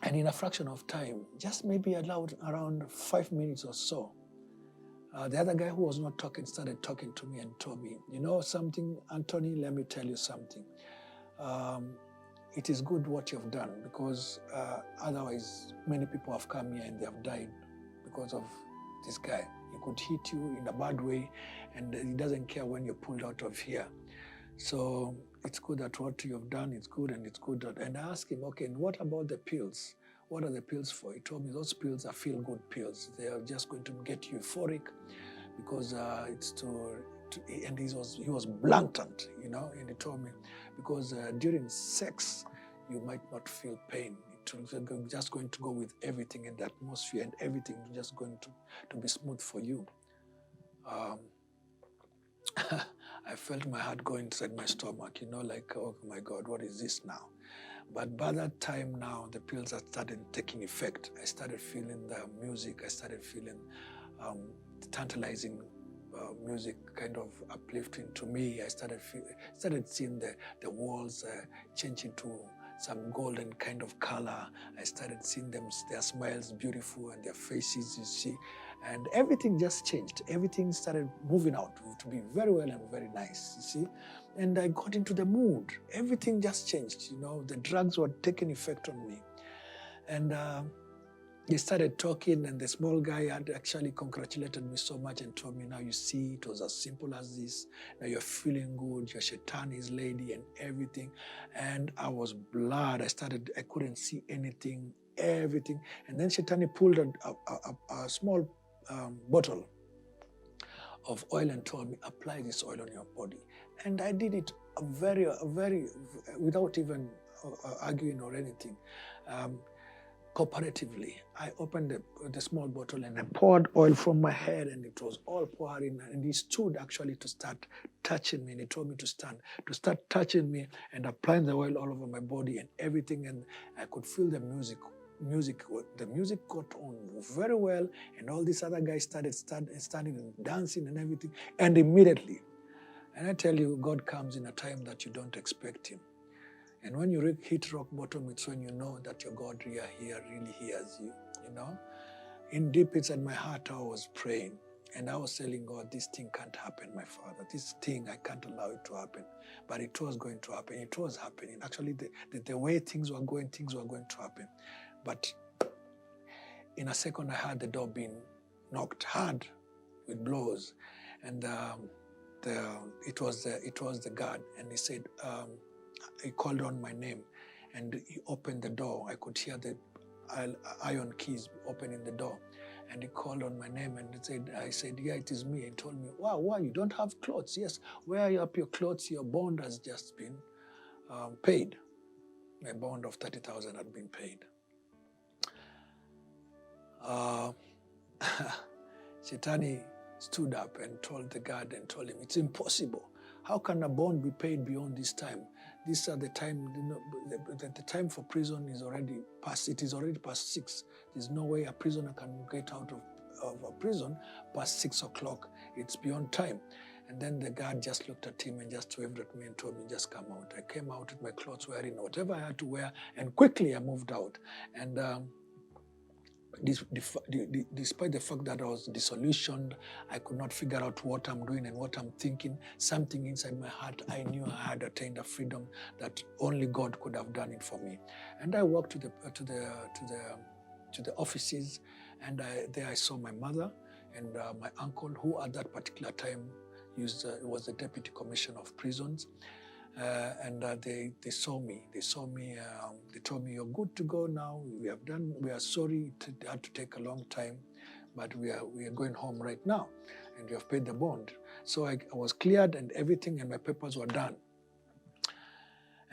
And in a fraction of time, just maybe allowed around 5 minutes or so, the other guy who was not talking started talking to me and told me, you know something, Anthony, let me tell you something. It is good what you've done, because otherwise many people have come here and they have died because of this guy. He could hit you in a bad way and he doesn't care when you're pulled out of here. So it's good that what you've done is good, and it's good that. And I asked him, okay, and what about the pills? What are the pills for? He told me those pills are feel-good pills. They are just going to get you euphoric, because it's and he was blatant, you know, and he told me, because during sex, you might not feel pain. It's just going to go with everything in the atmosphere, and everything is just going to be smooth for you. I felt my heart go inside my stomach, you know, like, oh my God, what is this now? But by that time now, the pills had started taking effect. I started feeling the music. I started feeling tantalizing music kind of uplifting to me. I started seeing the walls change into some golden kind of color. I started seeing their smiles beautiful and their faces, you see. And everything just changed. Everything started moving out to be very well and very nice, you see. And I got into the mood. Everything just changed, you know. The drugs were taking effect on me. And they started talking, and the small guy had actually congratulated me so much and told me, now you see, it was as simple as this. Now you're feeling good, your Shaitan is lady and everything. And I was blood. I couldn't see anything, everything. And then Shaitani pulled a small bottle of oil and told me, apply this oil on your body. And I did it very, without even arguing or anything. Cooperatively, I opened the small bottle and I poured oil from my head, and it was all pouring. And he stood actually to start touching me, and he told me to start touching me and applying the oil all over my body and everything. And I could feel the music. The music got on very well, and all these other guys started standing and dancing and everything. And immediately, and I tell you, God comes in a time that you don't expect him. And when you hit rock bottom, it's when you know that your God really hears you, you know. In deep inside my heart, I was praying. And I was telling God, this thing can't happen, my Father. This thing, I can't allow it to happen. But it was going to happen. It was happening. Actually, the way things were going to happen. But in a second, I heard the door being knocked hard with blows. And it was the guard. And he said, he called on my name, and he opened the door. I could hear the iron keys opening the door, and he called on my name, and I said, yeah, it is me. And he told me, wow, why you don't have clothes? Yes, where are your clothes? Your bond has just been paid. My bond of 30,000 had been paid. Shaitani stood up and told the guard and told him, it's impossible. How can a bond be paid beyond this time? These are the time, you know, the time for prison is already past. It is already past 6. There's no way a prisoner can get out of a prison past 6 o'clock. It's beyond time. And then the guard just looked at him and just waved at me and told me, just come out. I came out with my clothes, wearing whatever I had to wear, and quickly I moved out. And Despite the fact that I was disillusioned, I could not figure out what I'm doing and what I'm thinking. Something inside my heart, I knew I had attained a freedom that only God could have done it for me. And I walked to the offices, and there I saw my mother and my uncle, who at that particular time was the deputy commissioner of prisons. They saw me. They told me, "You're good to go now. We are sorry it had to take a long time, but we are going home right now, and you have paid the bond." So I was cleared and everything, and my papers were done.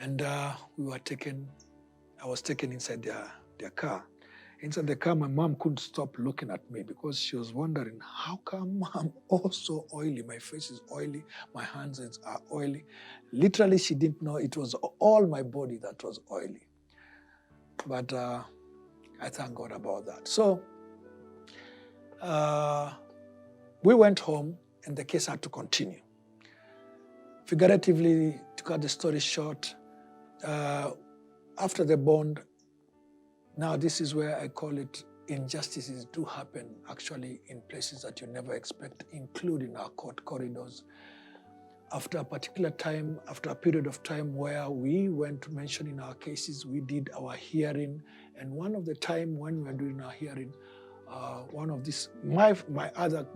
And I was taken inside their car. Inside the car, my mom couldn't stop looking at me because she was wondering, how come I'm also oily? My face is oily, my hands are oily. Literally, she didn't know it was all my body that was oily. But I thank God about that. So we went home, and the case had to continue. Figuratively, to cut the story short, after the bond, now this is where I call it injustices do happen actually in places that you never expect, including our court corridors. After a particular time, after a period of time where we went mentioning our cases, we did our hearing, and one of the time when we were doing our hearing, one of these my other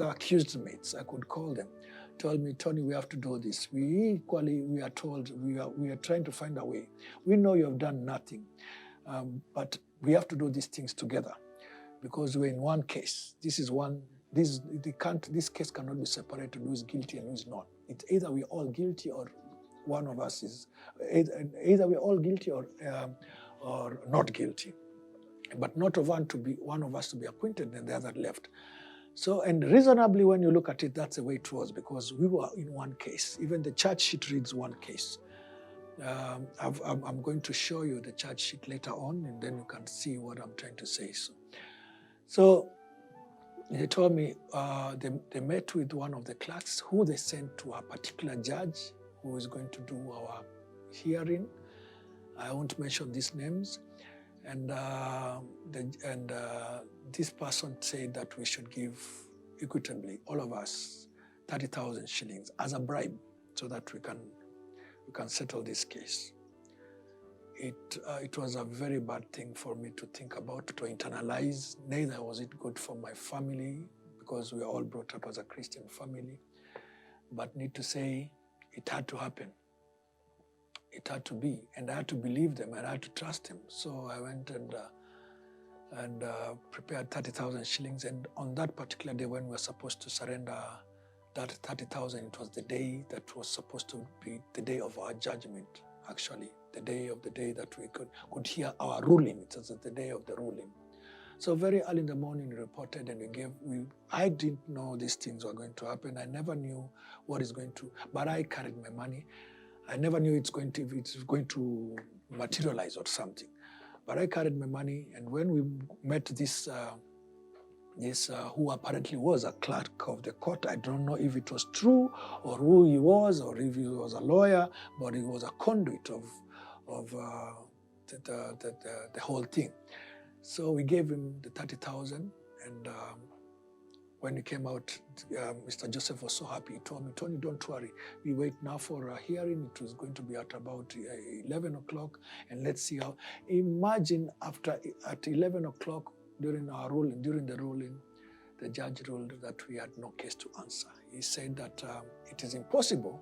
accused mates, I could call them, told me, "Tony, we have to do this. We are told we are trying to find a way. We know you have done nothing. But we have to do these things together because we're in one case. This case cannot be separated, who is guilty and who is not. It's either we're all guilty or one of us is, either we're all guilty or not guilty. But not of one of us to be acquitted and the other left." So, and reasonably, when you look at it, that's the way it was, because we were in one case. Even the charge sheet reads one case. I'm going to show you the charge sheet later on, and then you can see what I'm trying to say. So they told me they met with one of the clerks who they sent to a particular judge who is going to do our hearing. I won't mention these names. And this person said that we should give equitably, all of us, 30,000 shillings as a bribe so that we can settle this case. It was a very bad thing for me to think about, to internalize. Neither was it good for my family, because we were all brought up as a Christian family. But need to say, it had to happen. It had to be, and I had to believe them, and I had to trust them. So I went and prepared 30,000 shillings. And on that particular day when we were supposed to surrender that 30,000, it was the day that was supposed to be the day of our judgment, actually. The day that we could hear our ruling. It was the day of the ruling. So very early in the morning, we reported, and I didn't know these things were going to happen. I never knew what is going to, but I carried my money. I never knew it's going to materialize or something. But I carried my money, and when we met this who apparently was a clerk of the court, I don't know if it was true or who he was or if he was a lawyer, but he was a conduit of the whole thing. So we gave him the 30,000, and when he came out, Mr. Joseph was so happy. He told me, "Tony, don't worry. We wait now for a hearing. It was going to be at about 11 o'clock, and let's see how." Imagine at 11 o'clock during the ruling, the judge ruled that we had no case to answer. He said that it is impossible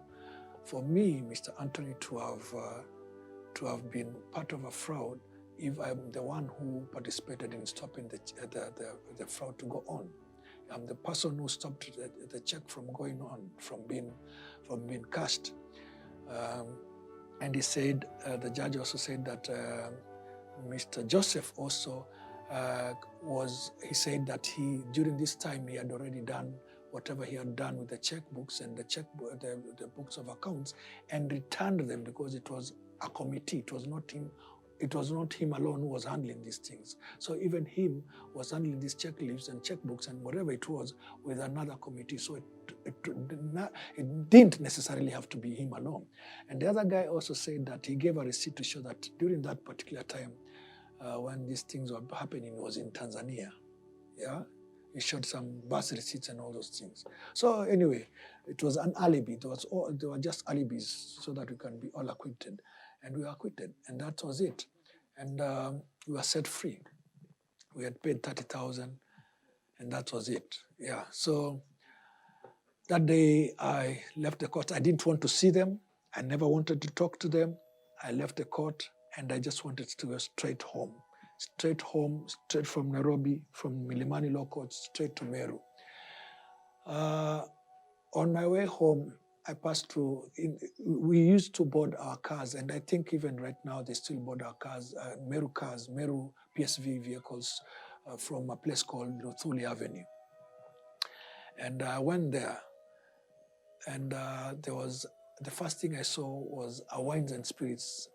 for me, Mr. Anthony, to have been part of a fraud if I'm the one who participated in stopping the fraud to go on. I'm the person who stopped the check from going on, from being cashed. And he said, the judge also said that Mr. Joseph also he said that during this time he had already done whatever he had done with the checkbooks and the books of accounts, and returned them, because it was a committee. It was not him alone who was handling these things. So even him was handling these check leaves and checkbooks and whatever it was with another committee. So it didn't necessarily have to be him alone. And the other guy also said that he gave a receipt to show that during that particular time, when these things were happening was in Tanzania. Yeah, he showed some bus receipts and all those things. So anyway, it was an alibi. They were just alibis so that we can be all acquitted, and we were acquitted, and that was it. And we were set free. We had paid 30,000, and that was it. Yeah. So that day I left the court. I didn't want to see them. I never wanted to talk to them. I left the court, and I just wanted to go straight home. Straight home, straight from Nairobi, from Milimani Law Court, straight to Meru. On my way home, I passed through. We used to board our cars, and I think even right now they still board our cars, Meru PSV vehicles, from a place called Luthuli Avenue. And I went there, and the first thing I saw was a wines and spirits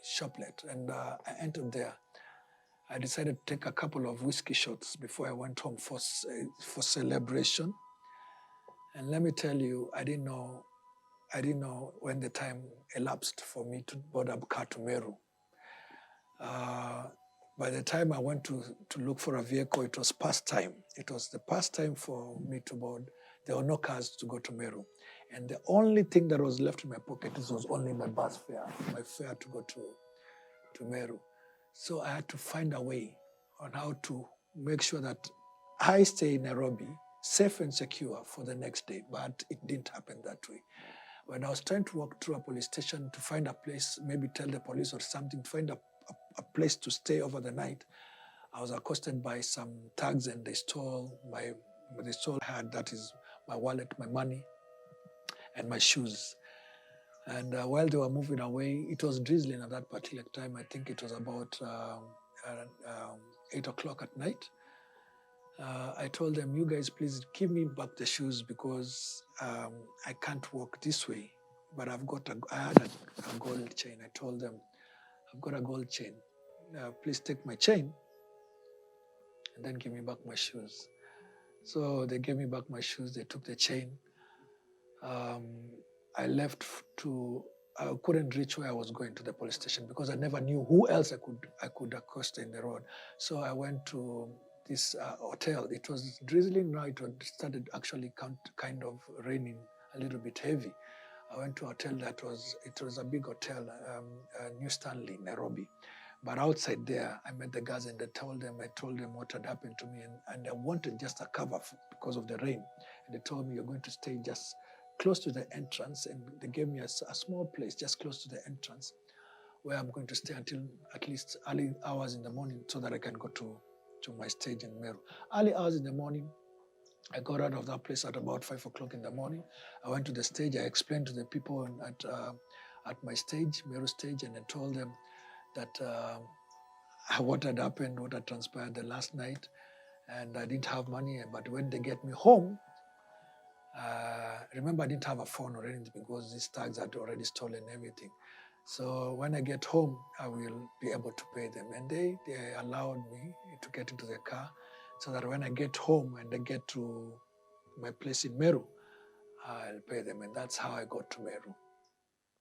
shoplet, and I entered there. I decided to take a couple of whiskey shots before I went home for celebration. And let me tell you, I didn't know when the time elapsed for me to board a car to Meru. By the time I went to look for a vehicle, it was past time. It was the past time for me to board. There were no cars to go to Meru. And the only thing that was left in my pocket was only my bus fare, my fare to go to Meru. So I had to find a way on how to make sure that I stay in Nairobi safe and secure for the next day, but it didn't happen that way. When I was trying to walk through a police station to find a place, maybe tell the police or something, to find a place to stay over the night, I was accosted by some thugs, and they stole that is my wallet, my money, and my shoes. And while they were moving away, it was drizzling at that particular time. I think it was about 8 o'clock at night. I told them, you guys, please give me back the shoes because I can't walk this way. But I had a gold chain. I told them, I've got a gold chain. Please take my chain and then give me back my shoes. So they gave me back my shoes. They took the chain. I left I couldn't reach where I was going to the police station because I never knew who else I could accost in the road. So I went to this hotel. It was drizzling now. It started actually kind of raining a little bit heavy. I went to a hotel it was a big hotel, New Stanley, Nairobi. But outside there, I met the guys and I told them what had happened to me, and I wanted just a cover because of the rain. And they told me, you're going to stay just close to the entrance, and they gave me a small place just close to the entrance where I'm going to stay until at least early hours in the morning so that I can go to my stage in Meru. Early hours in the morning, I got out of that place at about 5 o'clock in the morning. I went to the stage. I explained to the people at my stage, Meru stage, and I told them that what had happened, what had transpired the last night, and I didn't have money. But when they get me home, remember I didn't have a phone or anything because these thugs had already stolen everything. So when I get home, I will be able to pay them. And they allowed me to get into the car so that when I get home and I get to my place in Meru, I'll pay them. And that's how I got to Meru.